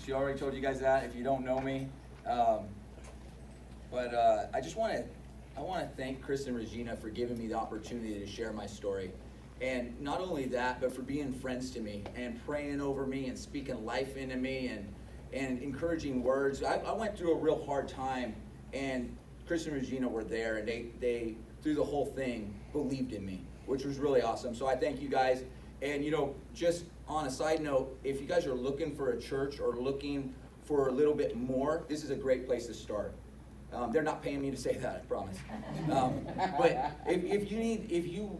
She already told you guys that if you don't know me. But I want to thank Chris and Regina for giving me the opportunity to share my story. And not only that, but for being friends to me and praying over me and speaking life into me and encouraging words. I went through a real hard time, and Chris and Regina were there, and they through the whole thing, believed in me, which was really awesome. So I thank you guys. And, just on a side note, if you guys are looking for a church or looking for a little bit more, this is a great place to start. They're not paying me to say that, I promise. But if you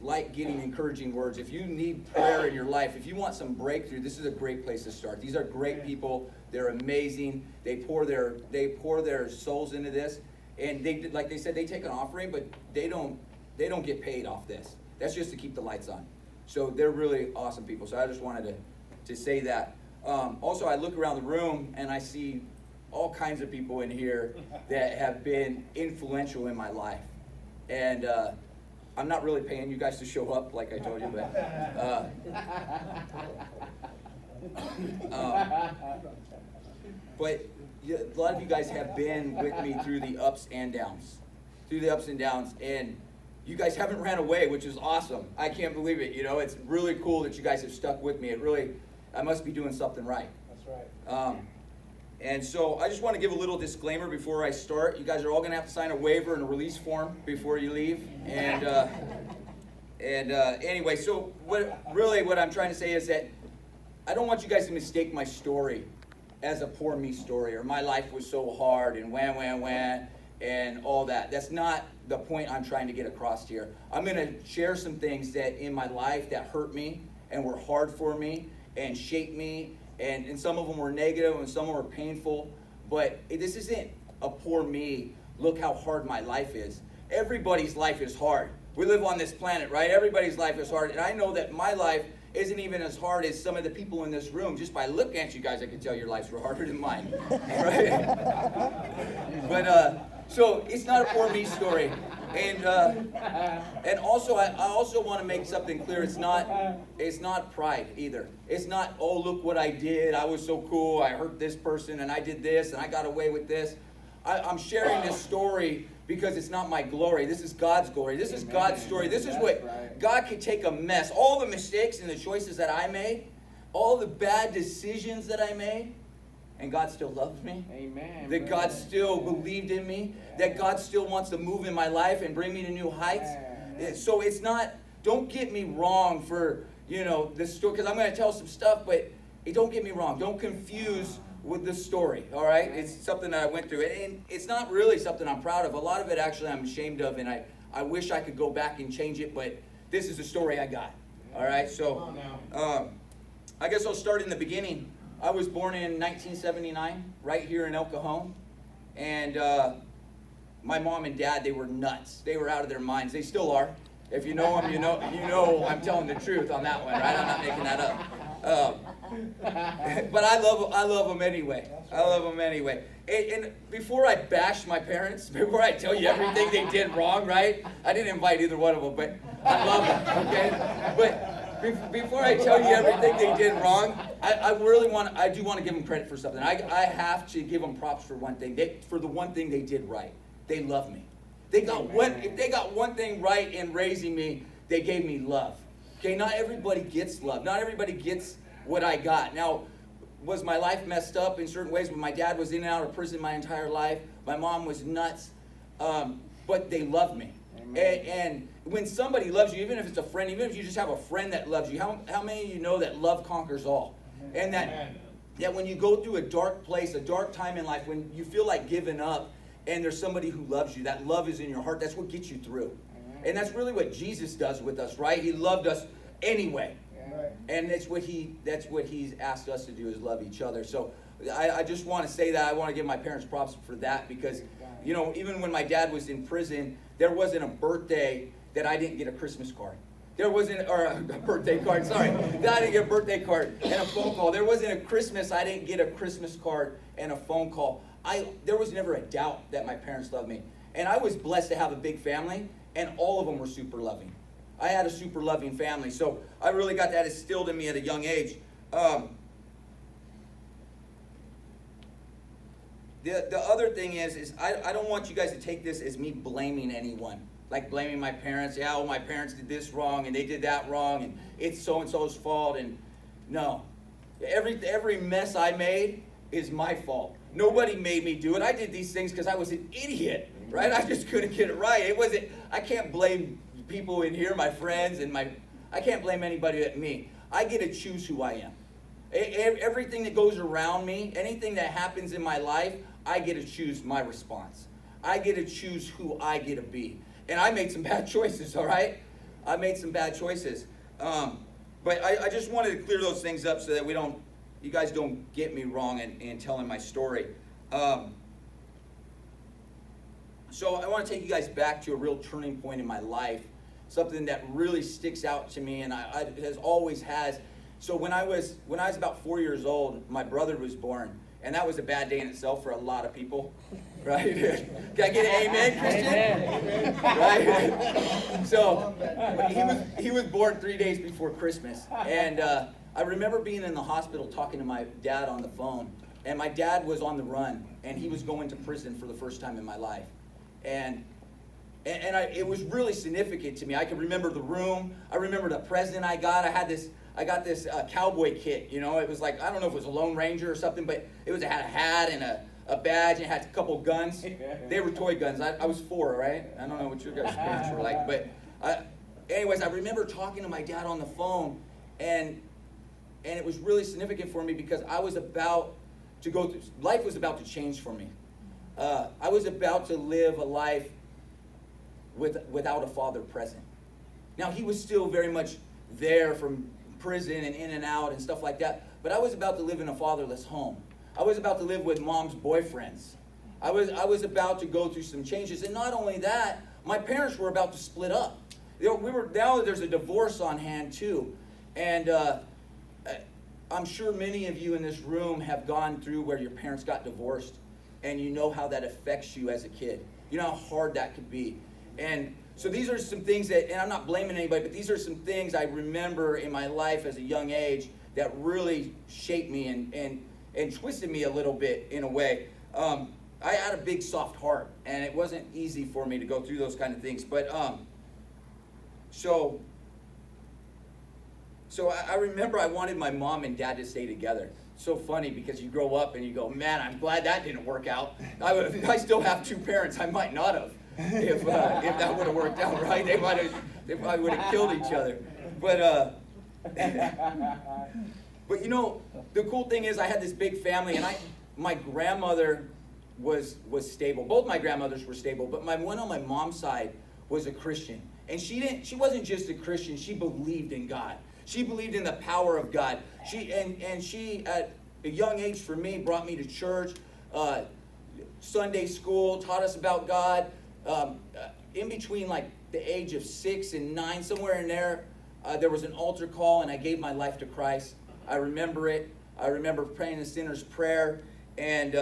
like getting encouraging words, if you need prayer in your life, if you want some breakthrough, this is a great place to start. These are great people. They're amazing. They pour their souls into this, and like they said, they take an offering, but they don't get paid off this. That's just to keep the lights on. So they're really awesome people. So I just wanted to say that. Also, I look around the room and I see all kinds of people in here that have been influential in my life. And I'm not really paying you guys to show up, like I told you, but a lot of you guys have been with me through the ups and downs. And you guys haven't ran away, which is awesome. I can't believe it. It's really cool that you guys have stuck with me. I must be doing something right. That's right. And so I just want to give a little disclaimer before I start. You guys are all going to have to sign a waiver and a release form before you leave. And anyway, so what I'm trying to say is that I don't want you guys to mistake my story as a poor me story, or my life was so hard and wham, and all that. That's not the point I'm trying to get across here. I'm going to share some things that in my life that hurt me and were hard for me and shaped me, and some of them were negative and some of them were painful, but this isn't a poor me, look how hard my life is. Everybody's life is hard. We live on this planet, right? Everybody's life is hard, and I know that my life isn't even as hard as some of the people in this room. Just by looking at you guys, I can tell your lives were harder than mine, right? But so it's not a poor me story, and also I also want to make something clear. It's not pride either. It's not, oh, look what I did. I was so cool. I hurt this person and I did this and I got away with this. I'm sharing this story because it's not my glory. This is God's glory. This is God's story. This is what God could take a mess, all the mistakes and the choices that I made, all the bad decisions that I made, and God still loved me. Amen. That God still believed in me. That God still wants to move in my life and bring me to new heights. So it's not, don't get me wrong for, this story, because I'm going to tell some stuff, but don't get me wrong. Don't confuse with the story, all right? It's something that I went through, and it's not really something I'm proud of. A lot of it, actually, I'm ashamed of, and I wish I could go back and change it, but this is the story I got, all right? So, I guess I'll start in the beginning. I was born in 1979, right here in El Cajon, and my mom and dad, they were nuts. They were out of their minds. They still are. If you know them, you know I'm telling the truth on that one, right? I'm not making that up. But I love them anyway. I love them anyway. And before I bash my parents, before I tell you everything they did wrong, right? I didn't invite either one of them, but I love them, okay? But before I tell you everything they did wrong, I do want to give them credit for something. I have to give them props for one thing. For the one thing they did right. They love me. If they got one thing right in raising me, they gave me love. Okay, not everybody gets love. Not everybody gets what I got. Now, was my life messed up in certain ways? When my dad was in and out of prison my entire life, my mom was nuts, but they loved me. And when somebody loves you, even if it's a friend, even if you just have a friend that loves you, how many of you know that love conquers all? And that when you go through a dark place, a dark time in life, when you feel like giving up, and there's somebody who loves you, that love is in your heart, that's what gets you through. And that's really what Jesus does with us, right? He loved us anyway. And that's what he's asked us to do, is love each other. So I just want to say that. I want to give my parents props for that, because, even when my dad was in prison, there wasn't a birthday that I didn't get a Christmas card. There wasn't, or a birthday card, sorry. That I didn't get a birthday card and a phone call. There wasn't a Christmas I didn't get a Christmas card and a phone call. There was never a doubt that my parents loved me. And I was blessed to have a big family, and all of them were super loving. I had a super loving family, so I really got that instilled in me at a young age. the other thing is I don't want you guys to take this as me blaming anyone. Like blaming my parents. Yeah, well, my parents did this wrong and they did that wrong and it's so-and-so's fault. And no. Every mess I made is my fault. Nobody made me do it. I did these things because I was an idiot, right? I just couldn't get it right. I can't blame people in here, my friends, and I can't blame anybody but me. I get to choose who I am. Everything that goes around me, anything that happens in my life, I get to choose my response. I get to choose who I get to be. And I made some bad choices, all right? I made some bad choices. But I just wanted to clear those things up so that you guys don't get me wrong in telling my story. So I want to take you guys back to a real turning point in my life, something that really sticks out to me and has always has. So when I was about 4 years old, my brother was born, and that was a bad day in itself for a lot of people, right? Can I get an amen, Christian? Amen. Right? So he was born 3 days before Christmas, and I remember being in the hospital talking to my dad on the phone, and my dad was on the run, and he was going to prison for the first time in my life, and it was really significant to me. I can remember the room. I remember the present I got. I got this cowboy kit, you know. It was like, I don't know if it was a Lone Ranger or something, but it had a hat and a badge and it had a couple guns. They were toy guns. I was 4, right? I don't know what your guys' parents were like, but anyways, I remember talking to my dad on the phone, and it was really significant for me because I was about to go through, life was about to change for me. I was about to live a life without a father present. Now, he was still very much there from prison and in and out and stuff like that, but I was about to live in a fatherless home. I was about to live with mom's boyfriends. I was about to go through some changes, and not only that, my parents were about to split up. Now there's a divorce on hand too, and I'm sure many of you in this room have gone through where your parents got divorced, and you know how that affects you as a kid. You know how hard that could be. And so these are some things that, and I'm not blaming anybody, but these are some things I remember in my life as a young age that really shaped me and twisted me a little bit in a way. I had a big soft heart, and it wasn't easy for me to go through those kind of things. But so I remember I wanted my mom and dad to stay together. So funny because you grow up and you go, man, I'm glad that didn't work out. I still have 2 parents. I might not have if that would have worked out right. They probably would have killed each other. But you know, the cool thing is I had this big family, and my grandmother was stable. Both my grandmothers were stable, but one on my mom's side was a Christian, and she wasn't just a Christian. She believed in God. She believed in the power of God. She at a young age for me brought me to church, Sunday school, taught us about God. In between like the age of 6 and 9, somewhere in there, there was an altar call, and I gave my life to Christ. I remember it. I remember praying the sinner's prayer, and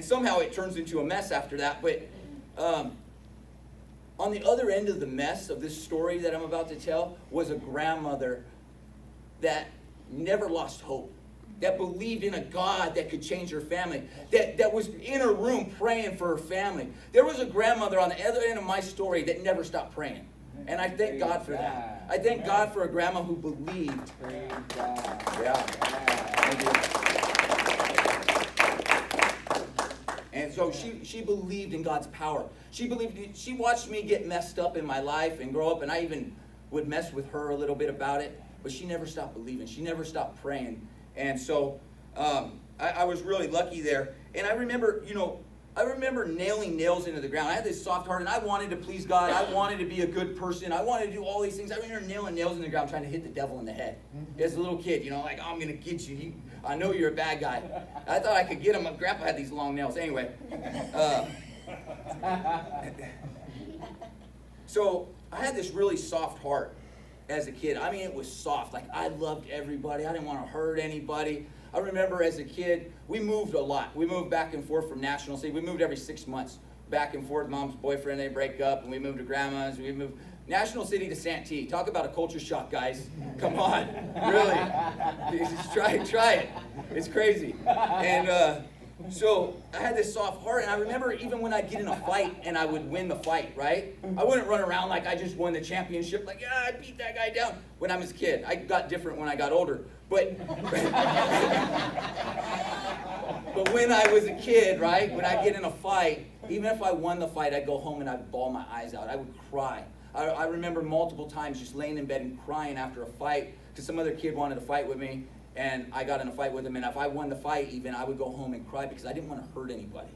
somehow it turns into a mess after that. But on the other end of the mess of this story that I'm about to tell was a grandmother that never lost hope, that believed in a God that could change her family, that was in her room praying for her family. There was a grandmother on the other end of my story that never stopped praying. And I thank God for that. I thank God for a grandma who believed. Yeah. Thank you. And so she believed in God's power. She watched me get messed up in my life and grow up, and I even would mess with her a little bit about it, but she never stopped believing. She never stopped praying. And so I was really lucky there. And I remember nailing nails into the ground. I had this soft heart, and I wanted to please God. I wanted to be a good person. I wanted to do all these things. I remember nailing nails in the ground, trying to hit the devil in the head. As a little kid, like, oh, I'm going to get you. I know you're a bad guy. I thought I could get him. My grandpa had these long nails. Anyway. So I had this really soft heart as a kid. I mean, it was soft. Like, I loved everybody. I didn't want to hurt anybody. I remember as a kid, we moved a lot. We moved back and forth from National City. We moved every 6 months, back and forth. Mom's boyfriend, they break up, and we moved to grandma's. We moved National City to Santee. Talk about a culture shock, guys. Come on, really. Just try it. It's crazy. And So I had this soft heart, and I remember even when I'd get in a fight and I would win the fight, right? I wouldn't run around like I just won the championship, like, yeah, I beat that guy down. When I was a kid, I got different when I got older. But but when I was a kid, right, when I get in a fight, even if I won the fight, I'd go home and I'd bawl my eyes out. I would cry. I remember multiple times just laying in bed and crying after a fight because some other kid wanted to fight with me, and I got in a fight with him. And if I won the fight, even I would go home and cry because I didn't want to hurt anybody.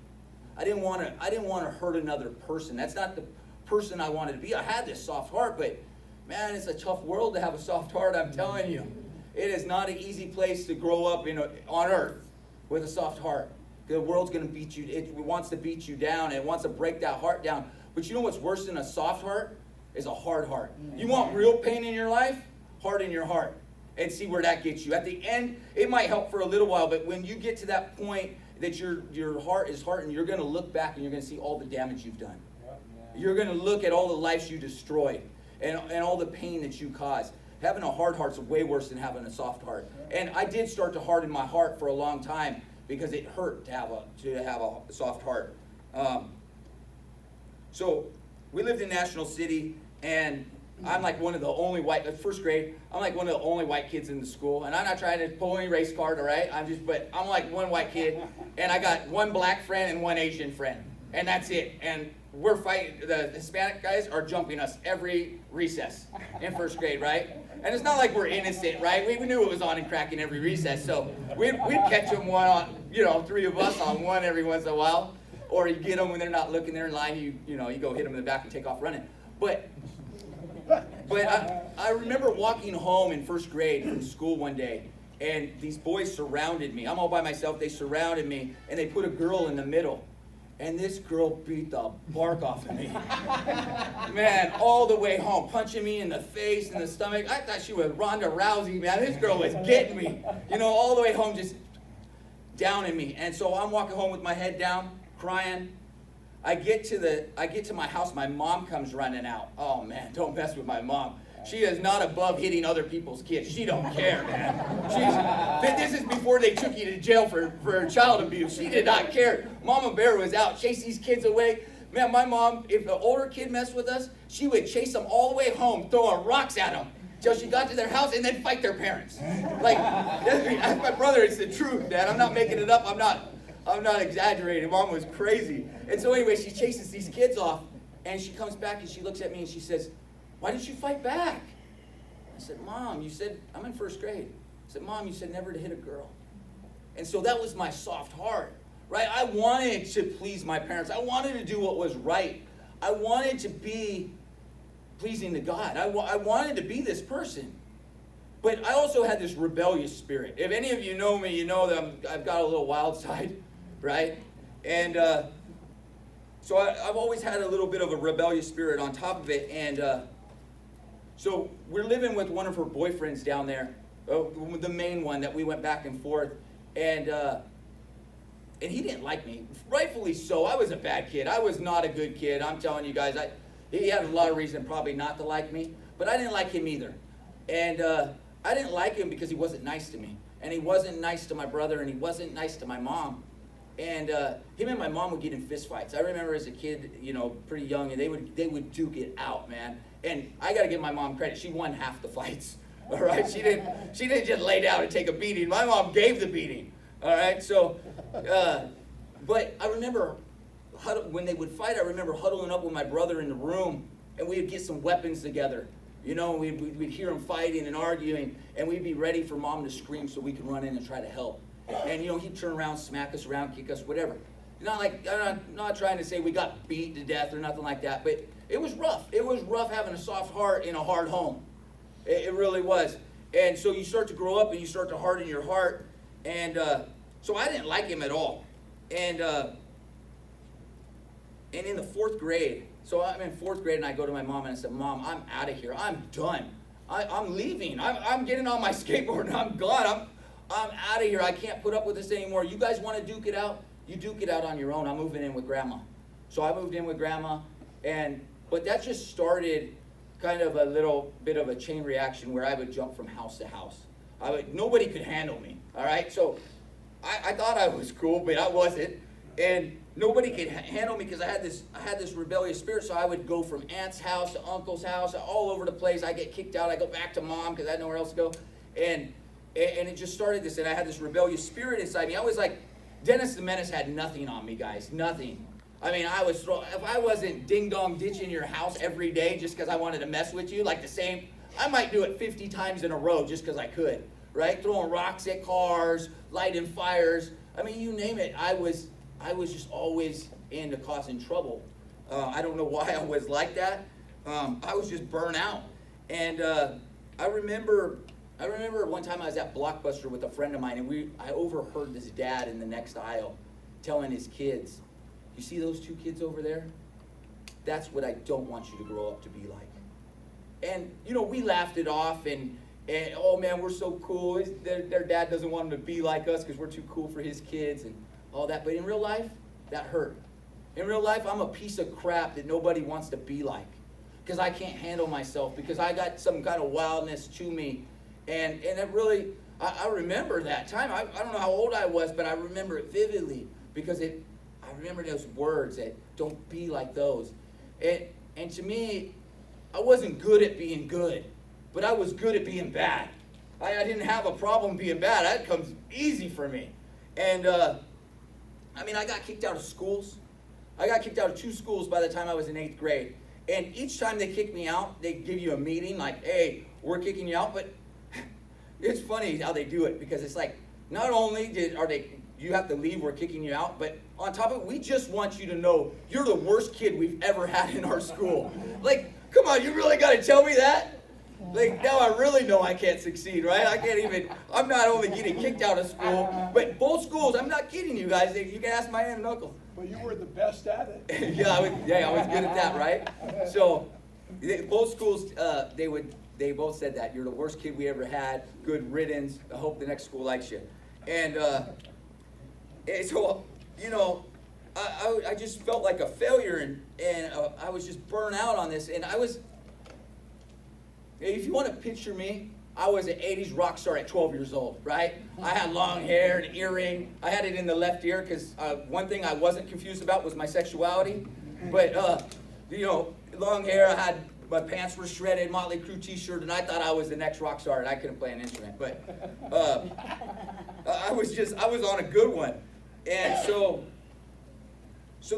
I didn't want to hurt another person. That's not the person I wanted to be. I had this soft heart, but man, it's a tough world to have a soft heart. I'm telling you, it is not an easy place to grow up on earth with a soft heart. The world's going to beat you. It wants to beat you down. It wants to break that heart down. But you know what's worse than a soft heart? Is a hard heart. You want real pain in your life? Harden your heart and see where that gets you. At the end, it might help for a little while, but when you get to that point that your heart is hardened, you're going to look back and you're going to see all the damage you've done. You're going to look at all the lives you destroyed and all the pain that you caused. Having a hard heart's way worse than having a soft heart. And I did start to harden my heart for a long time because it hurt to have a soft heart. So we lived in National City, and I'm like one of the only first grade, I'm like one of the only white kids in the school. And I'm not trying to pull any race card, all right? But I'm like one white kid, and I got one black friend and one Asian friend. And that's it. And we're fighting, the Hispanic guys are jumping us every recess in first grade, right? And it's not like we're innocent, right? We knew it was on and cracking every recess. So we'd catch them one on, three of us on one every once in a while. Or you get them when they're not looking, they're in line, you go hit them in the back and take off running. But I remember walking home in first grade from school one day, and these boys surrounded me. I'm all by myself. They surrounded me, and they put a girl in the middle. And this girl beat the bark off of me. Man, all the way home, punching me in the face and the stomach. I thought she was Ronda Rousey, man. This girl was getting me. All the way home, just downing me. And so I'm walking home with my head down, crying. I get to my house, my mom comes running out. Oh man, don't mess with my mom. She is not above hitting other people's kids. She don't care, man. This is before they took you to jail for child abuse. She did not care. Mama Bear was out, chased these kids away. Man, my mom, if the older kid messed with us, she would chase them all the way home, throwing rocks at them till she got to their house and then fight their parents. Like, that's my brother, it's the truth, man. I'm not making it up. I'm not exaggerating. Mom was crazy. And so anyway, she chases these kids off, and she comes back and she looks at me and she says, "Why didn't you fight back?" I said, "Mom, you said," I'm in first grade. I said, "Mom, you said never to hit a girl." And so that was my soft heart, right? I wanted to please my parents. I wanted to do what was right. I wanted to be pleasing to God. I wanted to be this person. But I also had this rebellious spirit. If any of you know me, you know that I've got a little wild side, right? And so I've always had a little bit of a rebellious spirit on top of it. And so we're living with one of her boyfriends down there, the main one that we went back and forth. And he didn't like me. Rightfully so. I was a bad kid. I was not a good kid. I'm telling you guys, he had a lot of reason probably not to like me. But I didn't like him either. And I didn't like him because he wasn't nice to me. And he wasn't nice to my brother, and he wasn't nice to my mom. And him and my mom would get in fist fights. I remember as a kid, pretty young, and they would duke it out, man. And I got to give my mom credit. She won half the fights, all right? She didn't just lay down and take a beating. My mom gave the beating, all right? So, but I remember when they would fight, I remember huddling up with my brother in the room, and we would get some weapons together. We'd hear them fighting and arguing, and we'd be ready for mom to scream so we could run in and try to help. And, he'd turn around, smack us around, kick us, whatever. I'm not trying to say we got beat to death or nothing like that, but it was rough. It was rough having a soft heart in a hard home. It really was. And so you start to grow up and you start to harden your heart. And so I didn't like him at all. And in the fourth grade, so I'm in fourth grade and I go to my mom and I said, "Mom, I'm out of here. I'm done. I'm leaving. I'm getting on my skateboard and I'm gone. I'm out of here. I can't put up with this anymore. You guys want to duke it out? You duke it out on your own. I'm moving in with Grandma." So I moved in with Grandma, but that just started kind of a little bit of a chain reaction where I would jump from house to house. Nobody could handle me, all right? So I thought I was cool, but I wasn't. And nobody could handle me because I had this rebellious spirit. So I would go from aunt's house to uncle's house, all over the place. I get kicked out. I go back to mom because I had nowhere else to go. And it just started this, and I had this rebellious spirit inside me. I was like, Dennis the Menace had nothing on me, guys, nothing. I mean, if I wasn't ding-dong ditching your house every day just because I wanted to mess with you, like the same, I might do it 50 times in a row just because I could, right? Throwing rocks at cars, lighting fires. I mean, you name it. I was just always into causing trouble. I don't know why I was like that. I was just burnt out. And I remember one time I was at Blockbuster with a friend of mine, and I overheard this dad in the next aisle telling his kids, "You see those two kids over there? That's what I don't want you to grow up to be like." And, we laughed it off, and oh man, we're so cool. Their dad doesn't want them to be like us because we're too cool for his kids and all that. But in real life, that hurt. In real life, I'm a piece of crap that nobody wants to be like because I can't handle myself, because I got some kind of wildness to me. And it really, I remember that time. I don't know how old I was, but I remember it vividly because I remember those words that don't be like those. And to me, I wasn't good at being good, but I was good at being bad. I didn't have a problem being bad. That comes easy for me. And I got kicked out of schools. I got kicked out of 2 schools by the time I was in 8th grade. And each time they kick me out, they give you a meeting like, "Hey, we're kicking you out." But it's funny how they do it, because it's like, not only you have to leave, we're kicking you out, but on top of it, we just want you to know you're the worst kid we've ever had in our school. Like, come on, you really got to tell me that? Like, now I really know I can't succeed, right? I'm not only getting kicked out of school, but both schools, I'm not kidding you guys. You can ask my aunt and uncle. Well, you were the best at it. Yeah, I was good at that, right? So, both schools, they both said that. "You're the worst kid we ever had. Good riddance. I hope the next school likes you." And so, I just felt like a failure, and I was just burnt out on this. And if you want to picture me, I was an 80s rock star at 12 years old, right? I had long hair, an earring. I had it in the left ear because one thing I wasn't confused about was my sexuality. But, long hair, my pants were shredded, Motley Crue t-shirt, and I thought I was the next rock star, and I couldn't play an instrument. But I was on a good one. And so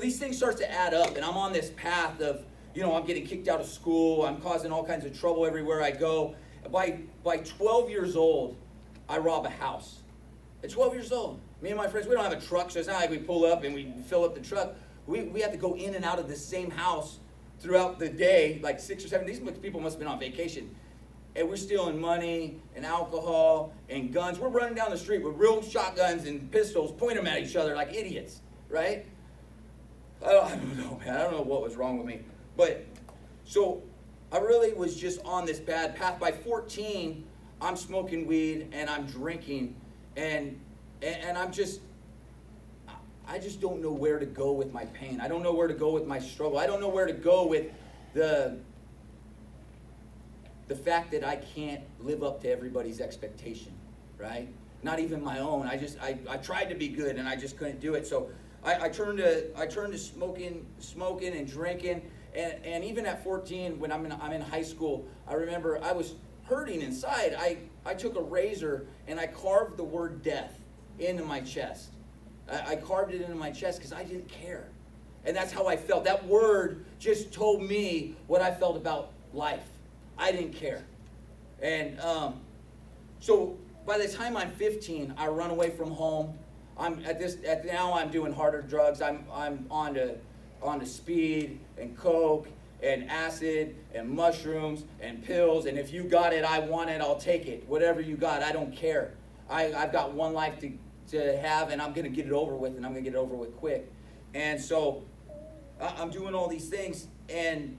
these things start to add up, and I'm on this path of, I'm getting kicked out of school. I'm causing all kinds of trouble everywhere I go. By 12 years old, I rob a house. At 12 years old, me and my friends, we don't have a truck, so it's not like we pull up and we fill up the truck. We have to go in and out of this same house throughout the day, like 6 or 7. These people must have been on vacation. And we're stealing money and alcohol and guns. We're running down the street with real shotguns and pistols, pointing them at each other like idiots, right? I don't know, man. I don't know what was wrong with me. But, so, I really was just on this bad path. By 14, I'm smoking weed and I'm drinking, and I just don't know where to go with my pain. I don't know where to go with my struggle. I don't know where to go with the fact that I can't live up to everybody's expectation, right? Not even my own. I tried to be good and I just couldn't do it. So I turned to smoking and drinking. And even at 14, when I'm in high school, I remember I was hurting inside. I took a razor and I carved the word death into my chest. I carved it into my chest because I didn't care. And that's how I felt. That word just told me what I felt about life. I didn't care. And so by the time I'm 15, I run away from home. Now I'm doing harder drugs. I'm on to speed and coke and acid and mushrooms and pills. And if you got it, I want it, I'll take it. Whatever you got, I don't care. I've got one life to have, and I'm going to get it over with, and I'm going to get it over with quick. And so I'm doing all these things, and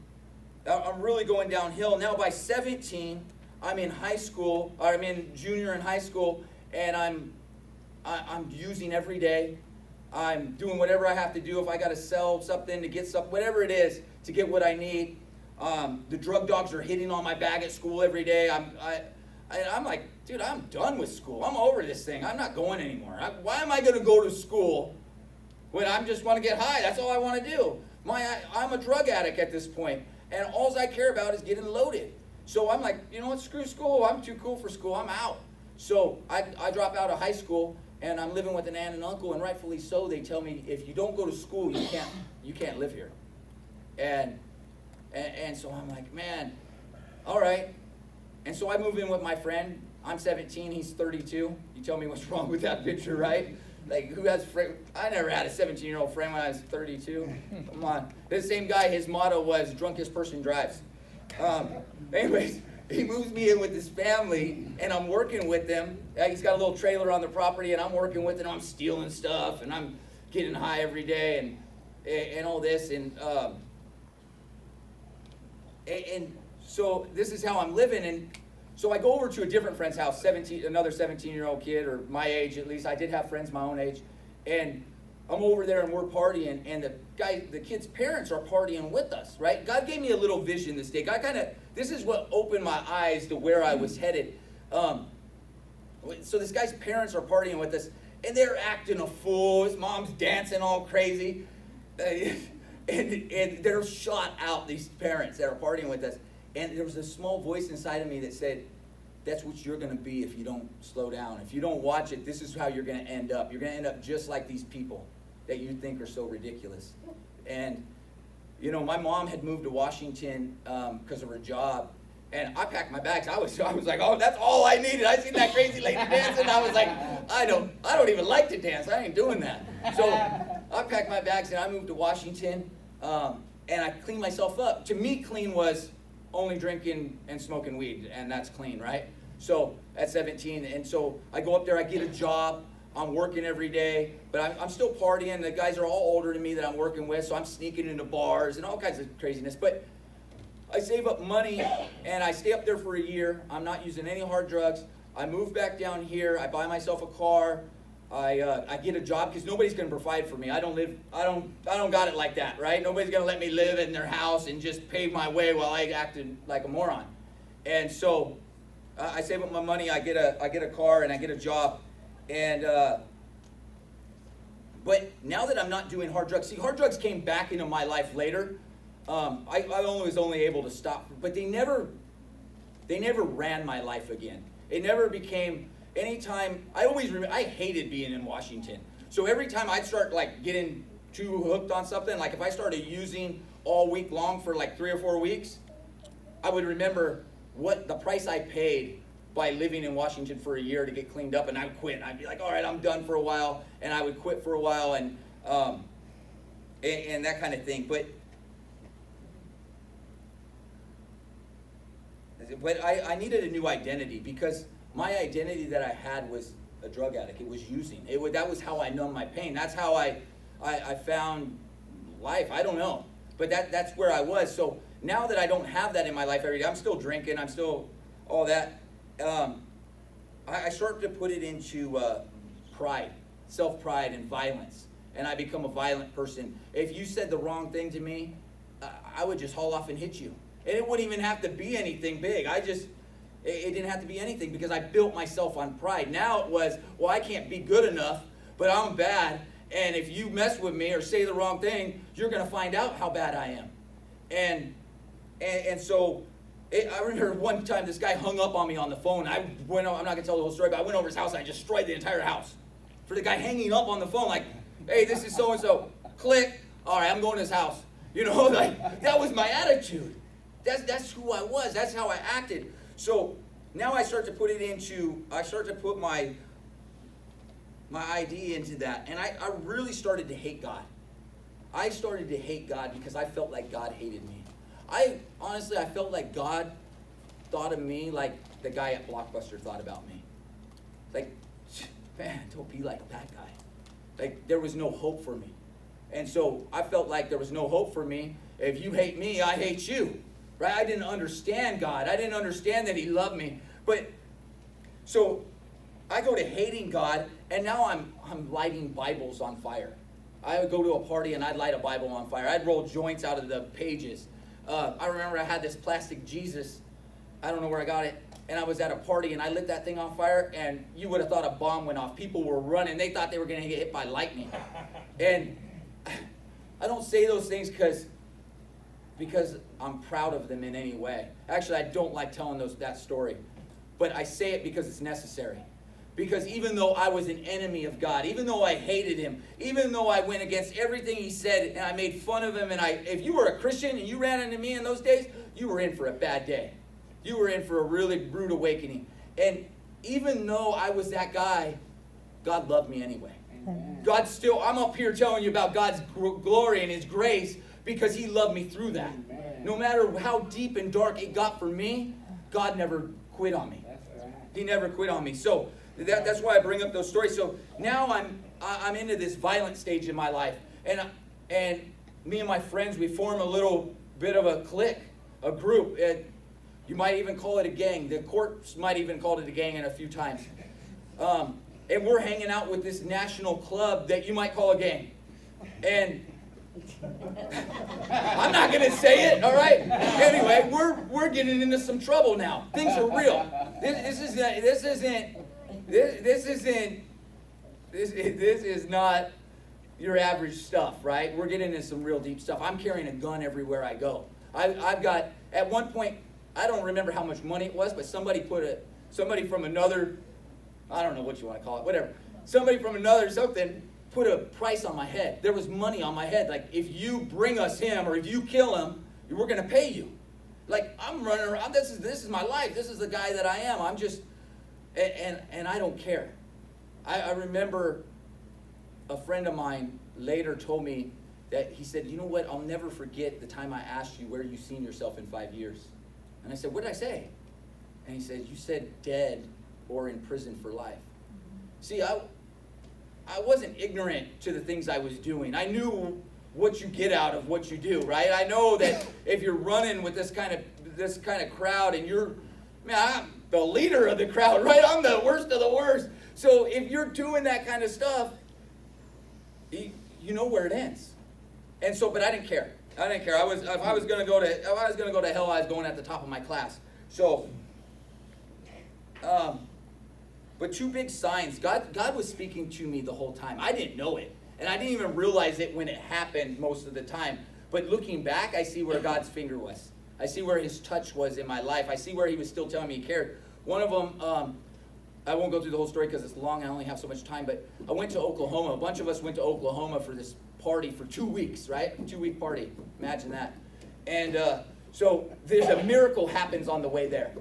I'm really going downhill. Now by 17, I'm in high school, or I'm in junior in high school, and I'm using every day. I'm doing whatever I have to do. If I got to sell something to get something, whatever it is, to get what I need. The drug dogs are hitting on my bag at school every day. I'm like, dude, I'm done with school. I'm over this thing. I'm not going anymore. Why am I going to go to school when I just want to get high? That's all I want to do. I'm a drug addict at this point, and all I care about is getting loaded. So I'm like, you know what, screw school. I'm too cool for school. I'm out. So I drop out of high school, and I'm living with an aunt and uncle, and rightfully so. They tell me, if you don't go to school, you can't live here. And so I'm like, man, all right. And so I move in with my friend. I'm 17, he's 32. You tell me what's wrong with that picture, right? Like, who has I never had a 17-year-old friend when I was 32. Come on. This same guy, his motto was, drunkest person drives. Anyways, he moves me in with his family, and I'm working with them. He's got a little trailer on the property, and I'm working with it. I'm stealing stuff, and I'm getting high every day, and all this. And so this is how I'm living. And so I go over to a different friend's house, another 17-year-old kid, or my age at least. I did have friends my own age. And I'm over there, and we're partying, and the kid's parents are partying with us, right? God gave me a little vision this day. This is what opened my eyes to where I was headed. So this guy's parents are partying with us, and they're acting a fool. His mom's dancing all crazy. And they're shot out, these parents that are partying with us. And there was a small voice inside of me that said, that's what you're going to be if you don't slow down. If you don't watch it, this is how you're going to end up. You're going to end up just like these people that you think are so ridiculous. And, you know, my mom had moved to Washington because of her job. And I packed my bags. I was like, oh, that's all I needed. I seen that crazy lady dancing. I was like, I don't even like to dance. I ain't doing that. So I packed my bags and I moved to Washington. And I cleaned myself up. To me, clean was only drinking and smoking weed, and that's clean, right? So at 17, and so I go up there, I get a job, I'm working every day, but I'm still partying. The guys are all older than me that I'm working with, so I'm sneaking into bars and all kinds of craziness. But I save up money, and I stay up there for a year. I'm not using any hard drugs. I move back down here. I buy myself a car. I get a job because nobody's going to provide for me. I don't got it like that, right? Nobody's going to let me live in their house and just pave my way while I acted like a moron. And so I save up my money. I get a car and I get a job. And but now that I'm not doing hard drugs, see, hard drugs came back into my life later. I was only able to stop, but they never ran my life again. It never became. Anytime, I hated being in Washington. So every time I'd start like getting too hooked on something, like if I started using all week long for like 3 or 4 weeks, I would remember what the price I paid by living in Washington for a year to get cleaned up, and I'd quit. I'd be like, all right, I'm done for a while, and I would quit for a while, and that kind of thing. But I needed a new identity, because my identity that I had was a drug addict. It was using. That was how I numbed my pain. That's how I found life. I don't know. But that's where I was. So now that I don't have that in my life every day, I'm still drinking. I'm still all that. I start to put it into pride, self-pride, and violence. And I become a violent person. If you said the wrong thing to me, I would just haul off and hit you. And it wouldn't even have to be anything big. It didn't have to be anything, because I built myself on pride. Now it was, well, I can't be good enough, but I'm bad. And if you mess with me or say the wrong thing, you're going to find out how bad I am. And so I remember one time this guy hung up on me on the phone. I'm not going to tell the whole story, but I went over his house and I just destroyed the entire house. For the guy hanging up on the phone, like, hey, this is so-and-so. Click. All right, I'm going to his house. You know, like, that was my attitude. That's who I was. That's how I acted. So now I start to put my ID into that. And I really started to hate God. I started to hate God because I felt like God hated me. I felt like God thought of me like the guy at Blockbuster thought about me. Like, man, don't be like that guy. Like, there was no hope for me. And so I felt like there was no hope for me. If you hate me, I hate you. Right? I didn't understand God. I didn't understand that He loved me. But so I go to hating God, and now I'm lighting Bibles on fire. I would go to a party and I'd light a Bible on fire. I'd roll joints out of the pages. I remember I had this plastic Jesus. I don't know where I got it. and I was at a party, and I lit that thing on fire, and you would have thought a bomb went off. People were running. They thought they were going to get hit by lightning. And I don't say those things because I'm proud of them in any way. Actually, I don't like telling that story. But I say it because it's necessary. Because even though I was an enemy of God, even though I hated him, even though I went against everything he said, and I made fun of him, and if you were a Christian and you ran into me in those days, you were in for a bad day. You were in for a really rude awakening. And even though I was that guy, God loved me anyway. God still, I'm up here telling you about God's glory and his grace because he loved me through that. No matter how deep and dark it got for me, God never quit on me. He never quit on me. So that's why I bring up those stories. So now I'm into this violent stage in my life. And me and my friends, we form a little bit of a clique, a group. You might even call it a gang. The courts might even call it a gang in a few times. And we're hanging out with this national club that you might call a gang. And I'm not going to say it, all right? Anyway, we're getting into some trouble now. Things are real. This is not your average stuff, right? We're getting into some real deep stuff. I'm carrying a gun everywhere I go. I've got, at one point, I don't remember how much money it was, but somebody from another, I don't know what you want to call it, whatever. Somebody from another something put a price on my head. There was money on my head. Like, if you bring us him or if you kill him, we're going to pay you. Like, I'm running around. This is my life. This is the guy that I am. I'm just, and I don't care. I remember a friend of mine later told me that he said, you know what, I'll never forget the time I asked you where you seen yourself in 5 years. And I said, what did I say? And he said, you said dead or in prison for life. See, I wasn't ignorant to the things I was doing. I knew what you get out of what you do, right? I know that if you're running with this kind of crowd and I'm the leader of the crowd, right? I'm the worst of the worst. So if you're doing that kind of stuff, you know where it ends. And so, but I didn't care. If I was going to go to hell, I was going at the top of my class. So, but two big signs. God was speaking to me the whole time. I didn't know it. And I didn't even realize it when it happened most of the time. But looking back, I see where God's finger was. I see where his touch was in my life. I see where he was still telling me he cared. One of them, I won't go through the whole story because it's long. I only have so much time. But I went to Oklahoma. A bunch of us went to Oklahoma for this party for 2 weeks, right? A 2-week party. Imagine that. And so there's a miracle happens on the way there.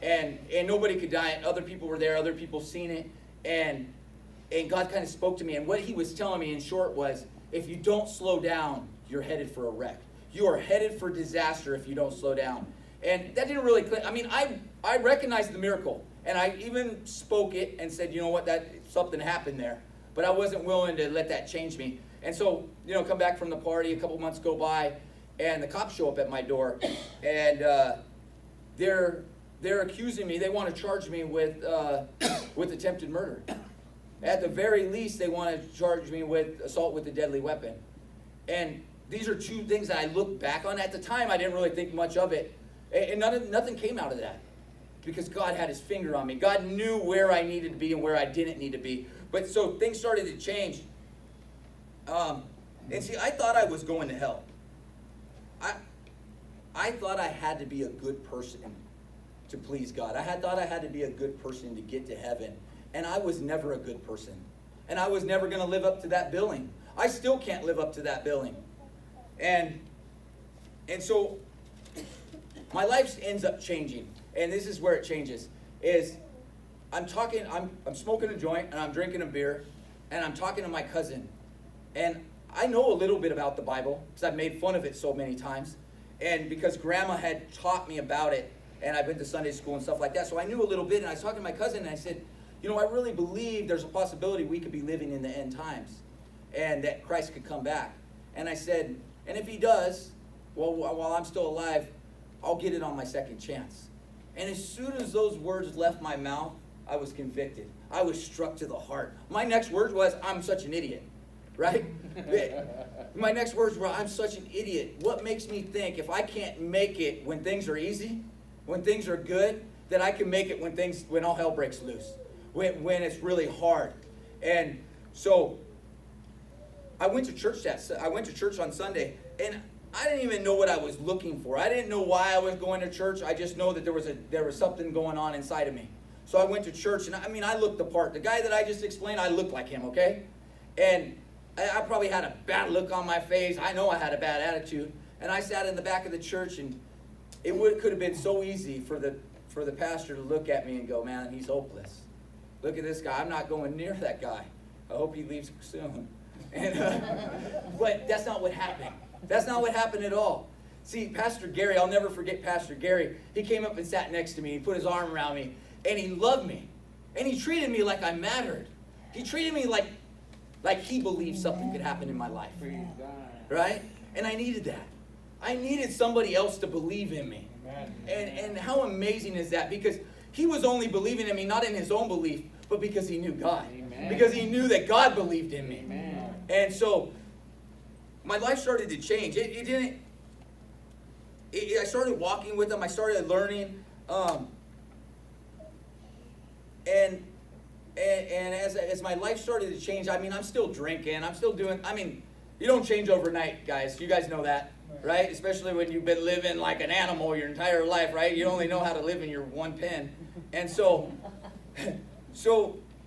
And nobody could die. Other people were there. Other people seen it. And God kind of spoke to me. And what he was telling me in short was, if you don't slow down, you're headed for a wreck. You are headed for disaster if you don't slow down. And that didn't really click. I mean, I recognized the miracle. And I even spoke it and said, you know what, something happened there. But I wasn't willing to let that change me. And so, come back from the party, a couple months go by, and the cops show up at my door. And they're accusing me. They want to charge me with attempted murder. At the very least, they want to charge me with assault with a deadly weapon. And these are two things that I look back on. At the time, I didn't really think much of it. And nothing came out of that. Because God had his finger on me. God knew where I needed to be and where I didn't need to be. But so things started to change. And see, I thought I was going to hell. I thought I had to be a good person to please God. I thought I had to be a good person to get to heaven. And I was never a good person. And I was never going to live up to that billing. I still can't live up to that billing. And so my life ends up changing. And this is where it changes. I'm smoking a joint and I'm drinking a beer and I'm talking to my cousin. And I know a little bit about the Bible because I've made fun of it so many times. And because Grandma had taught me about it and I've been to Sunday school and stuff like that. So I knew a little bit, and I was talking to my cousin and I said, I really believe there's a possibility we could be living in the end times and that Christ could come back. And I said, and if he does, well, while I'm still alive, I'll get it on my second chance. And as soon as those words left my mouth, I was convicted. I was struck to the heart. My next words was, I'm such an idiot, right? My next words were, I'm such an idiot. What makes me think if I can't make it when things are easy, when things are good, that I can make it when all hell breaks loose, when it's really hard. And so I went to church on Sunday, and I didn't even know what I was looking for. I didn't know why I was going to church. I just know that there was something going on inside of me. So I went to church, and I looked the part. The guy that I just explained, I looked like him, okay? And I probably had a bad look on my face. I know I had a bad attitude. And I sat in the back of the church, and could have been so easy for the pastor to look at me and go, man, he's hopeless. Look at this guy. I'm not going near that guy. I hope he leaves soon. And, but that's not what happened. That's not what happened at all. See, Pastor Gary, I'll never forget Pastor Gary. He came up and sat next to me. He put his arm around me, and he loved me. And he treated me like I mattered. He treated me like he believed something could happen in my life. Right? And I needed that. I needed somebody else to believe in me. And how amazing is that? Because he was only believing in me, not in his own belief, but because he knew God. Amen. Because he knew that God believed in me. Amen. And so my life started to change. I started walking with him. I started learning. And as my life started to change, I'm still drinking. I'm still doing, you don't change overnight, guys. You guys know that, right? Especially when you've been living like an animal your entire life, right? You only know how to live in your one pen. And so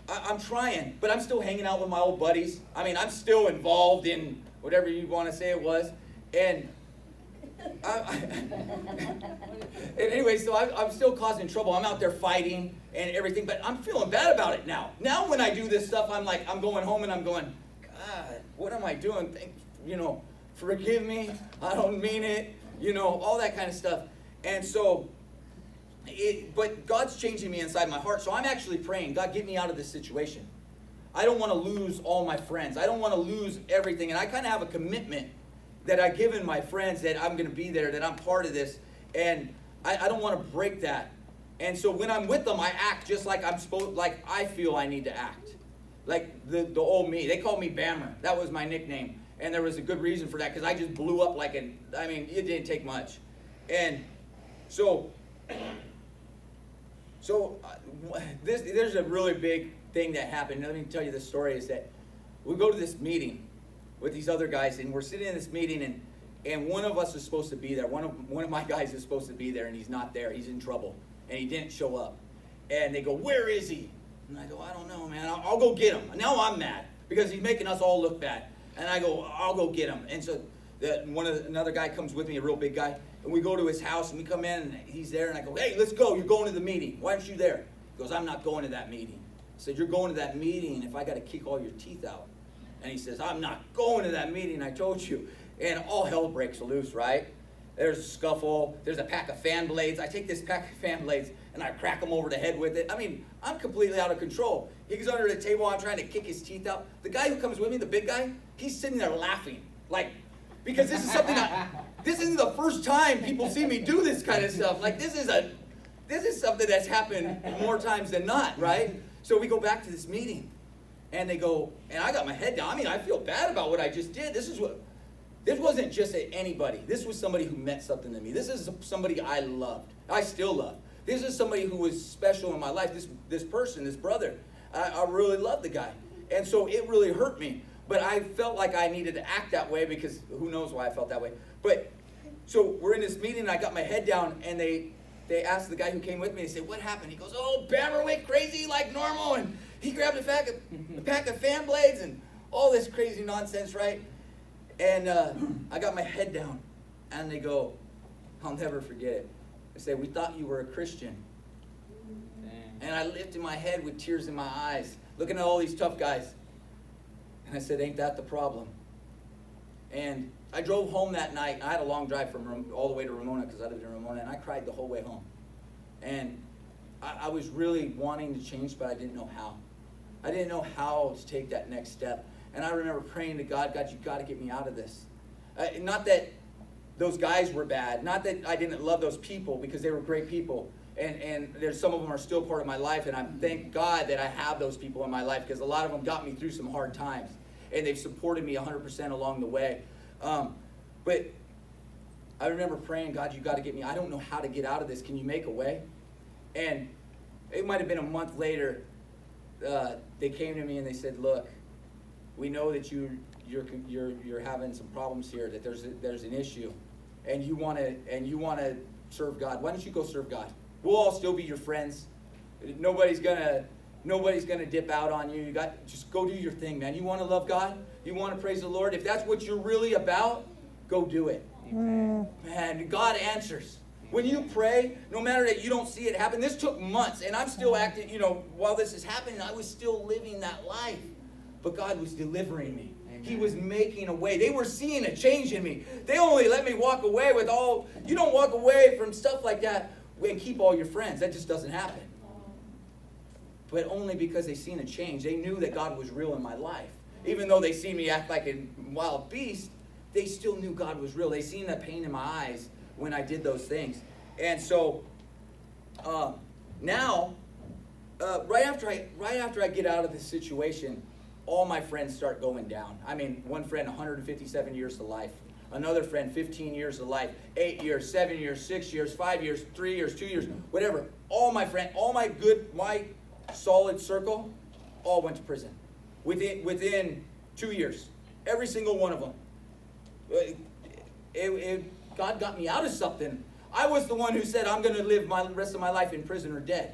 I'm trying, but I'm still hanging out with my old buddies. I'm still involved in whatever you want to say it was. And anyway, so I'm still causing trouble. I'm out there fighting and everything, but I'm feeling bad about it now. Now when I do this stuff, I'm going home and I'm going, God, what am I doing? Forgive me. I don't mean it. All that kind of stuff. And so, but God's changing me inside my heart. So I'm actually praying, God, get me out of this situation. I don't want to lose all my friends. I don't want to lose everything. And I kind of have a commitment that I given my friends that I'm going to be there, that I'm part of this. And I don't want to break that. And so when I'm with them, I act just like I feel I need to act. Like the old me. They called me Bammer. That was my nickname. And there was a good reason for that, because I just blew up it didn't take much. And so there's a really big thing that happened. Let me tell you the story, is that we go to this meeting with these other guys, and we're sitting in this meeting, and one of us is supposed to be there. One of my guys is supposed to be there, and he's not there. He's in trouble, and he didn't show up. And they go, where is he? And I go, I don't know, man. I'll go get him. Now I'm mad because he's making us all look bad. And I go, I'll go get him. And so another guy comes with me, a real big guy, and we go to his house, and we come in, and he's there, and I go, hey, let's go. You're going to the meeting. Why aren't you there? He goes, I'm not going to that meeting. I said, you're going to that meeting if I got to kick all your teeth out. And he says, I'm not going to that meeting, I told you. And all hell breaks loose, right? There's a scuffle. There's a pack of fan blades. I take this pack of fan blades, and I crack him over the head with it. I'm completely out of control. He's under the table. I'm trying to kick his teeth out. The guy who comes with me, the big guy, he's sitting there laughing. Because this is something this isn't the first time people see me do this kind of stuff. This is something that's happened more times than not, right? So we go back to this meeting, and they go, and I got my head down. I feel bad about what I just did. This wasn't just anybody. This was somebody who meant something to me. This is somebody I loved. I still love. This is somebody who was special in my life. This person, this brother, I really loved the guy. And so it really hurt me. But I felt like I needed to act that way, because who knows why I felt that way. But so we're in this meeting, and I got my head down, and they asked the guy who came with me, they said, what happened? He goes, oh, Bammer went crazy like normal, and he grabbed a pack of fan blades and all this crazy nonsense, right? And I got my head down, and they go, I'll never forget it. They say, we thought you were a Christian. And I lifted my head with tears in my eyes, looking at all these tough guys. And I said, ain't that the problem? And I drove home that night, and I had a long drive from all the way to Ramona, because I lived in Ramona, and I cried the whole way home. And I was really wanting to change, but I didn't know how. I didn't know how to take that next step. And I remember praying to God, God, you've got to get me out of this. Not that those guys were bad, not that I didn't love those people, because they were great people. And there's some of them are still part of my life, and I thank God that I have those people in my life, because a lot of them got me through some hard times, and they've supported me 100% along the way. But I remember praying, God, you got to get me. I don't know how to get out of this. Can you make a way? And it might have been a month later, they came to me and they said, look, we know that you're having some problems here, that there's an issue, and you want to serve God. Why don't you go serve God? We'll all still be your friends. Nobody's gonna dip out on you. Just go do your thing, man. You want to love God? You want to praise the Lord? If that's what you're really about, go do it. Amen. Man, God answers. When you pray, no matter that you don't see it happen, this took months, and I'm still acting, while this is happening, I was still living that life. But God was delivering me. Amen. He was making a way. They were seeing a change in me. They only let me walk away with you don't walk away from stuff like that and keep all your friends. That just doesn't happen. But only because they seen a change. They knew that God was real in my life. Even though they see me act like a wild beast, they still knew God was real. They seen the pain in my eyes when I did those things. And so now, right after I get out of this situation, all my friends start going down. I mean, one friend, 157 years to life. Another friend, 15 years to life. 8 years, 7 years, 6 years, 5 years, 3 years, 2 years, whatever. All my friends, my solid circle, all went to prison. Within 2 years. Every single one of them. God got me out of something. I was the one who said, I'm going to live my rest of my life in prison or dead.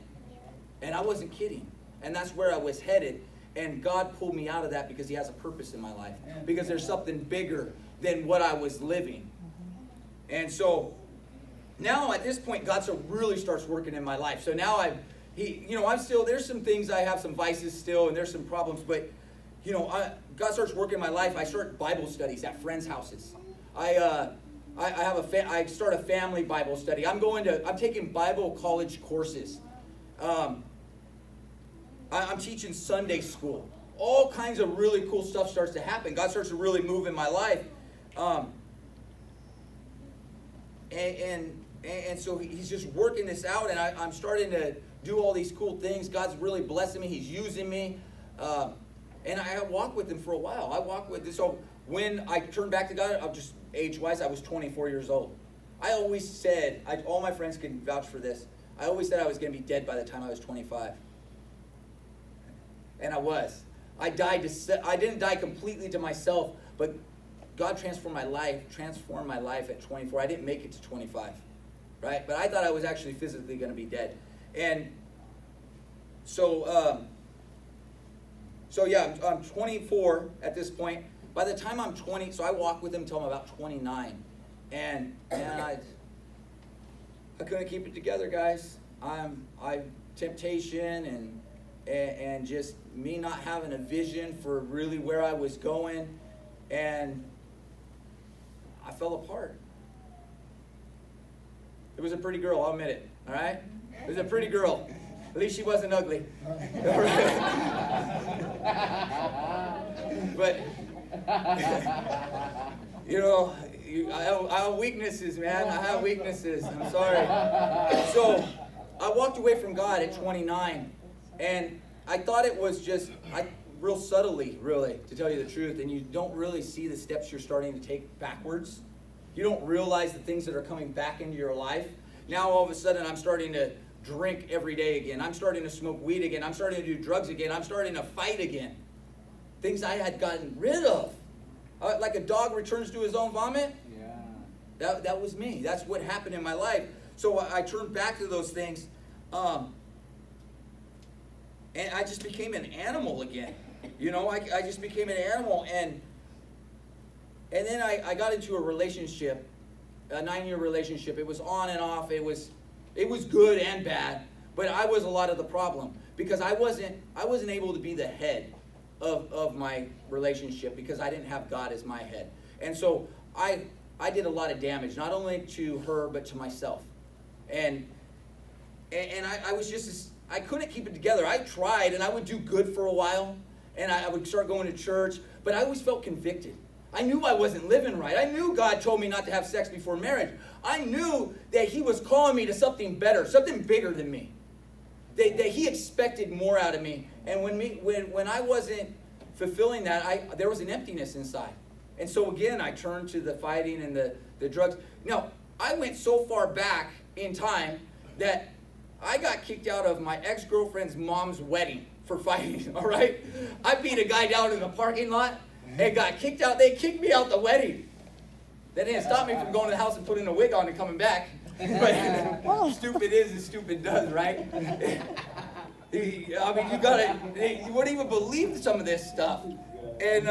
And I wasn't kidding. And that's where I was headed. And God pulled me out of that because he has a purpose in my life. Because there's something bigger than what I was living. And so now at this point, God really starts working in my life. So now I'm still, there's some things, I have some vices still, and there's some problems. But, God starts working in my life. I start Bible studies at friends' houses. I start a family Bible study. I'm taking Bible college courses. I'm teaching Sunday school. All kinds of really cool stuff starts to happen. God starts to really move in my life. And so he's just working this out, and I'm starting to do all these cool things. God's really blessing me. He's using me. And I walk with him for a while. So when I turned back to God, age-wise, I was 24 years old. I always said, all my friends can vouch for this, I always said I was going to be dead by the time I was 25. And I was. I didn't die completely to myself, but God transformed my life at 24. I didn't make it to 25, right? But I thought I was actually physically going to be dead. And so I'm 24 at this point. By the time I'm 20, so I walk with him until I'm about 29. And I couldn't keep it together, guys. Temptation and just me not having a vision for really where I was going, and I fell apart. It was a pretty girl, I'll admit it, all right? It was a pretty girl. At least she wasn't ugly. But, I have weaknesses, man. I have weaknesses. I'm sorry. So, I walked away from God at 29, and I thought it was just, real subtly, really, to tell you the truth, and you don't really see the steps you're starting to take backwards. You don't realize the things that are coming back into your life. Now, all of a sudden, I'm starting to drink every day again. I'm starting to smoke weed again. I'm starting to do drugs again. I'm starting to fight again. Things I had gotten rid of. Like a dog returns to his own vomit. Yeah. That was me. That's what happened in my life. So I turned back to those things. And I just became an animal again. I just became an animal. And then I got into a relationship, a 9-year relationship. It was on and off. It was good and bad. But I was a lot of the problem. Because I wasn't able to be the head of my relationship, because I didn't have God as my head. And so I did a lot of damage, not only to her, but to myself. And I was just, I couldn't keep it together. I tried, and I would do good for a while, and I would start going to church, but I always felt convicted. I knew I wasn't living right. I knew God told me not to have sex before marriage. I knew that he was calling me to something better, something bigger than me. That he expected more out of me. And when I wasn't fulfilling that, there was an emptiness inside. And so again, I turned to the fighting and the drugs. Now, I went so far back in time that I got kicked out of my ex-girlfriend's mom's wedding for fighting, all right? I beat a guy down in the parking lot and got kicked out. They kicked me out the wedding. That didn't stop me from going to the house and putting a wig on and coming back. But stupid is as stupid does, right? I mean, you wouldn't even believe some of this stuff. And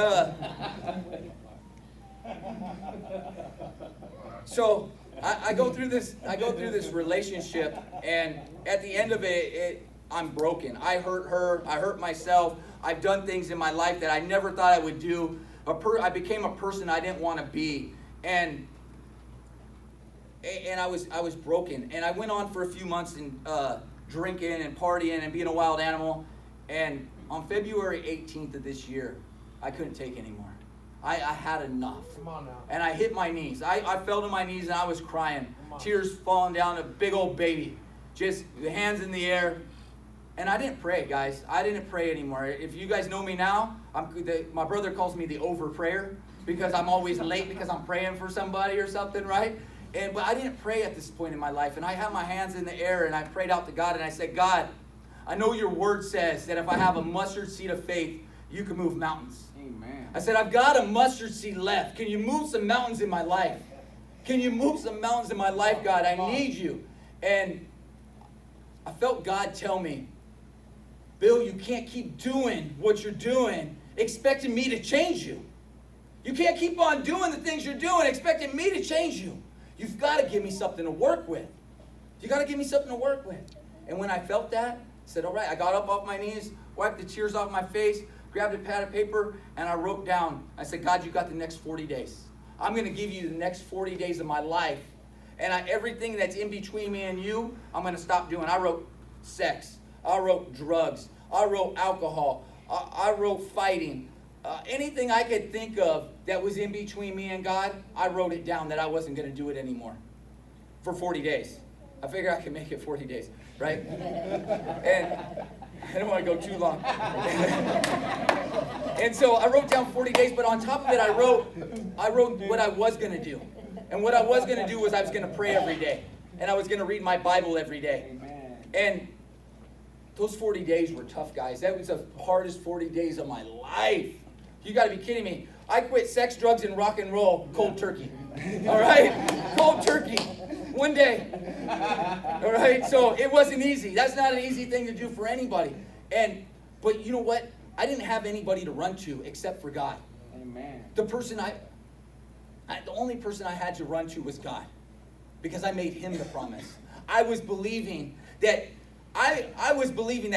so I go through this relationship, and at the end of it, I'm broken. I hurt her. I hurt myself. I've done things in my life that I never thought I would do. I became a person I didn't want to be, and I was broken. And I went on for a few months and drinking and partying and being a wild animal. And on February 18th of this year, I couldn't take anymore. I had enough. Come on now. And I hit my knees. I fell to my knees and I was crying. Tears falling down, a big old baby. Just the hands in the air. And I didn't pray, guys. I didn't pray anymore. If you guys know me now, my brother calls me the over prayer because I'm always late because I'm praying for somebody or something, right? But I didn't pray at this point in my life. And I had my hands in the air and I prayed out to God and I said, God, I know your word says that if I have a mustard seed of faith, you can move mountains. Amen. I said, I've got a mustard seed left. Can you move some mountains in my life? Can you move some mountains in my life, God? I need you. And I felt God tell me, Bill, you can't keep doing what you're doing expecting me to change you. You can't keep on doing the things you're doing expecting me to change you. You've got to give me something to work with. You got to give me something to work with. And when I felt that, I said, all right. I got up off my knees, wiped the tears off my face, grabbed a pad of paper, and I wrote down. I said, God, you got the next 40 days. I'm going to give you the next 40 days of my life. And everything that's in between me and you, I'm going to stop doing. I wrote sex. I wrote drugs. I wrote alcohol. I wrote fighting. Anything I could think of that was in between me and God, I wrote it down that I wasn't going to do it anymore for 40 days. I figured I could make it 40 days, right? And I don't want to go too long. And so I wrote down 40 days, but on top of it, I wrote what I was going to do. And what I was going to do was I was going to pray every day. And I was going to read my Bible every day. Amen. And those 40 days were tough, guys. That was the hardest 40 days of my life. You got to be kidding me. I quit sex, drugs, and rock and roll cold turkey. All right? Cold turkey. One day. All right? So it wasn't easy. That's not an easy thing to do for anybody. But you know what? I didn't have anybody to run to except for God. Amen. The only person I had to run to was God, because I made him the promise. I was believing that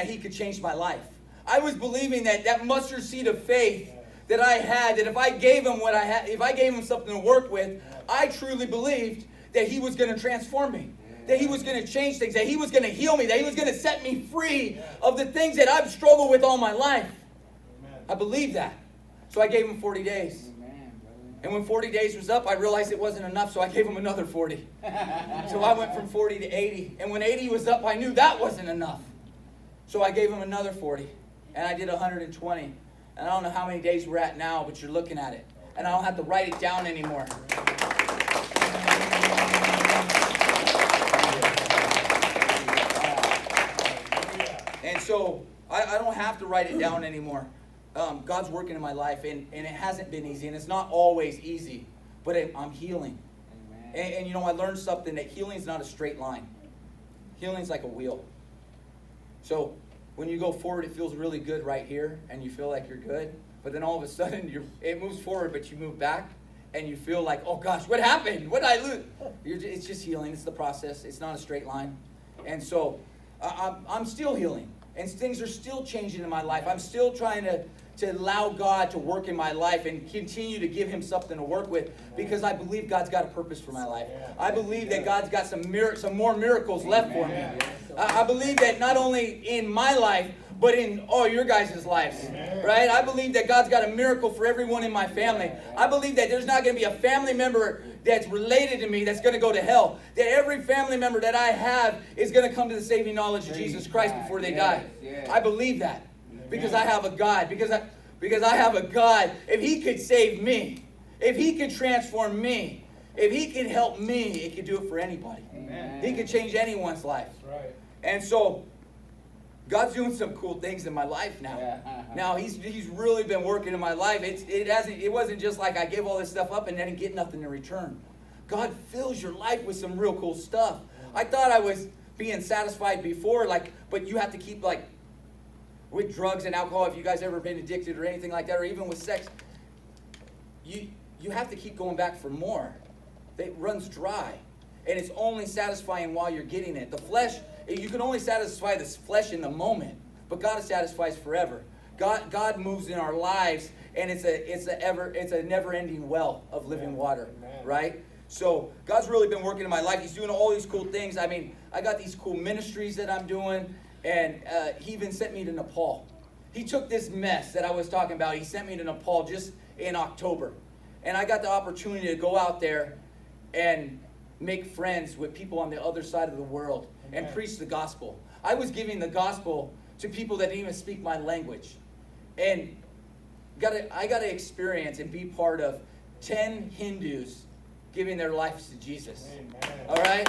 he could change my life. I was believing that mustard seed of faith that I had, that if I gave him what I had, if I gave him something to work with, I truly believed that he was going to transform me, that he was going to change things, that he was going to heal me, that he was going to set me free of the things that I've struggled with all my life. I believed that. So I gave him 40 days. And when 40 days was up, I realized it wasn't enough, so I gave him another 40. So I went from 40 to 80. And when 80 was up, I knew that wasn't enough. So I gave him another 40. And I did 120. And I don't know how many days we're at now, but you're looking at it. And I don't have to write it down anymore. And so I don't have to write it down anymore. God's working in my life, and it hasn't been easy, and it's not always easy, but I'm healing. And you know, I learned something, that healing is not a straight line. Healing's like a wheel. So when you go forward, it feels really good right here, and you feel like you're good, but then all of a sudden, it moves forward, but you move back, and you feel like, oh gosh, what happened? What did I lose? It's just healing. It's the process. It's not a straight line. And so I'm still healing, and things are still changing in my life. I'm still trying to allow God to work in my life and continue to give him something to work with, because I believe God's got a purpose for my life. I believe that God's got some more miracles left for me. I believe that not only in my life, but in all your guys' lives, right? I believe that God's got a miracle for everyone in my family. I believe that there's not going to be a family member that's related to me that's going to go to hell. That every family member that I have is going to come to the saving knowledge of Jesus Christ before they die. I believe that. Because I have a God. Because I have a God. If he could save me, if he could transform me, if he could help me, he could do it for anybody. Amen. He could change anyone's life. Right. And so God's doing some cool things in my life now. Now he's really been working in my life. It wasn't just like I gave all this stuff up and didn't get nothing in return. God fills your life with some real cool stuff. I thought I was being satisfied before, but you have to keep with drugs and alcohol. If you guys ever been addicted or anything like that, or even with sex, you have to keep going back for more. It runs dry, and it's only satisfying while you're getting it. The flesh, you can only satisfy this flesh in the moment, but God satisfies forever. God moves in our lives, and it's a never-ending well of living water, right? So God's really been working in my life. He's doing all these cool things. I mean, I got these cool ministries that I'm doing, and he even sent me to Nepal. He took this mess that I was talking about. He sent me to Nepal just in October, and I got the opportunity to go out there and make friends with people on the other side of the world and preach the gospel. I was giving the gospel to people that didn't even speak my language, and I got to experience and be part of 10 Hindus giving their lives to Jesus. Amen. All right?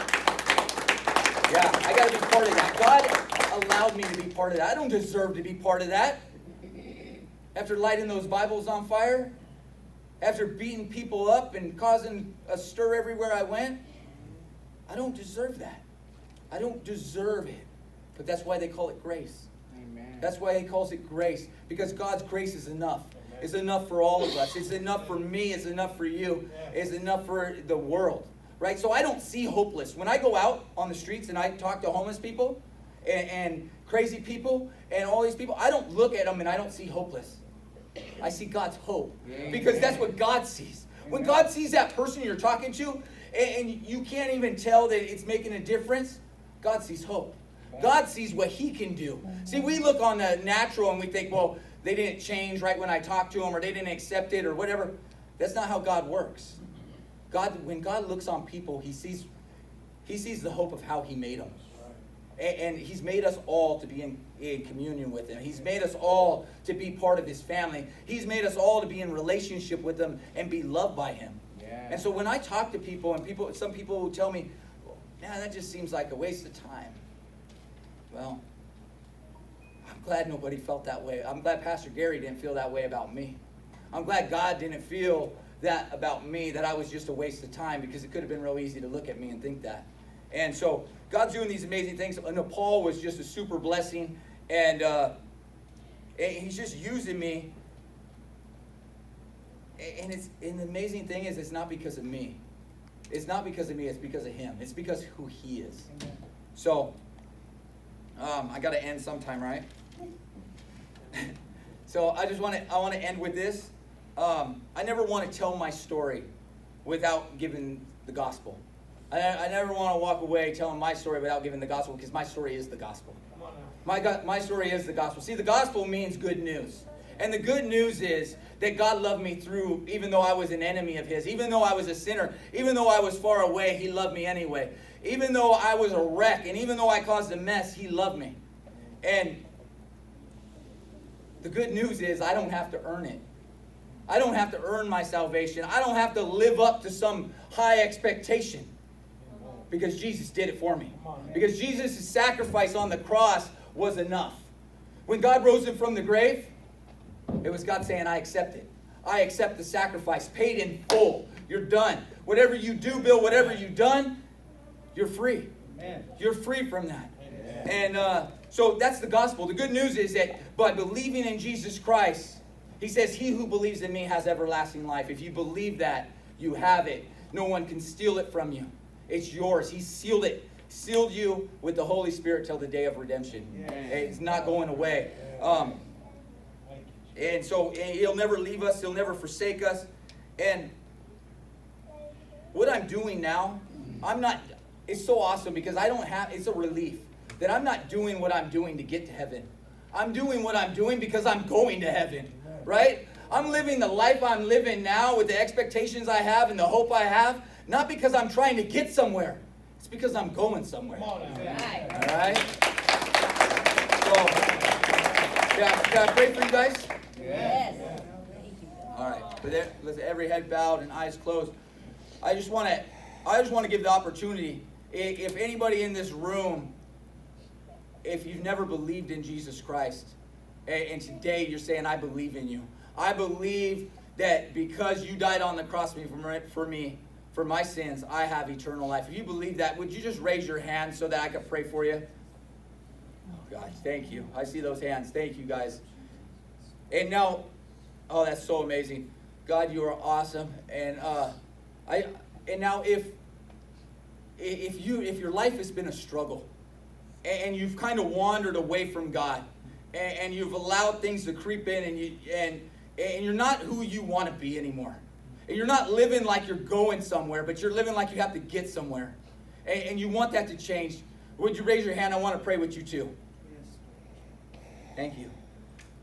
Yeah, I got to be part of that. God allowed me to be part of that. I don't deserve to be part of that. After lighting those Bibles on fire, after beating people up and causing a stir everywhere I went, I don't deserve that. I don't deserve it. But that's why they call it grace. Amen. That's why he calls it grace. Because God's grace is enough. Amen. It's enough for all of us. It's enough for me. It's enough for you. It's enough for the world. Right? So I don't see hopeless. When I go out on the streets and I talk to homeless people and crazy people and all these people, I don't look at them and I don't see hopeless. I see God's hope. Because that's what God sees. When God sees that person you're talking to and you can't even tell that it's making a difference, God sees hope. God sees what he can do. See, we look on the natural and we think, well, they didn't change right when I talked to them, or they didn't accept it, or whatever. That's not how God works. When God looks on people, he sees the hope of how he made them. And he's made us all to be in communion with him. He's made us all to be part of his family. He's made us all to be in relationship with him and be loved by him. Yeah. And so when I talk to people, and some people will tell me, man, that just seems like a waste of time. Well, I'm glad nobody felt that way. I'm glad Pastor Gary didn't feel that way about me. I'm glad God didn't feel that about me, that I was just a waste of time, because it could have been real easy to look at me and think that. And so God's doing these amazing things. Nepal was just a super blessing, and he's just using me. And the amazing thing is, it's not because of me. It's not because of me. It's because of him. It's because of who he is. Amen. So I got to end sometime, right? So I want to end with this. I never want to tell my story without giving the gospel. I never want to walk away telling my story without giving the gospel, because my story is the gospel. My story is the gospel. See, the gospel means good news. And the good news is that God loved me through, even though I was an enemy of his, even though I was a sinner, even though I was far away, he loved me anyway. Even though I was a wreck, and even though I caused a mess, he loved me. And the good news is I don't have to earn it. I don't have to earn my salvation. I don't have to live up to some high expectation, because Jesus did it for me. Because Jesus' sacrifice on the cross was enough. When God rose him from the grave, it was God saying, I accept it. I accept the sacrifice, paid in full. You're done. Whatever you do, Bill, whatever you've done, you're free. Amen. You're free from that. Amen. And so that's the gospel. The good news is that by believing in Jesus Christ, he says, he who believes in me has everlasting life. If you believe that, you have it. No one can steal it from you. It's yours. He sealed it. Sealed you with the Holy Spirit till the day of redemption. Yeah. It's not going away. And so he'll never leave us. He'll never forsake us. And what I'm doing now, it's so awesome, because it's a relief that I'm not doing what I'm doing to get to heaven. I'm doing what I'm doing because I'm going to heaven, right? I'm living the life I'm living now with the expectations I have and the hope I have, not because I'm trying to get somewhere. It's because I'm going somewhere. All right? So, can I pray for you guys? Yes. All right. With every head bowed and eyes closed, I just want to give the opportunity. If anybody in this room if you've never believed in Jesus Christ, and today you're saying, I believe in you. I believe that because you died on the cross for me, for my sins, I have eternal life. If you believe that, would you just raise your hand so that I could pray for you? Oh, God, thank you. I see those hands. Thank you, guys. And now, oh, that's so amazing. God, you are awesome. And now if your life has been a struggle, and you've kind of wandered away from God, and you've allowed things to creep in, and you're not who you want to be anymore. And you're not living like you're going somewhere, but you're living like you have to get somewhere. And you want that to change. Would you raise your hand? I want to pray with you too. Thank you.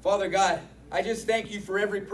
Father God, I just thank you for every person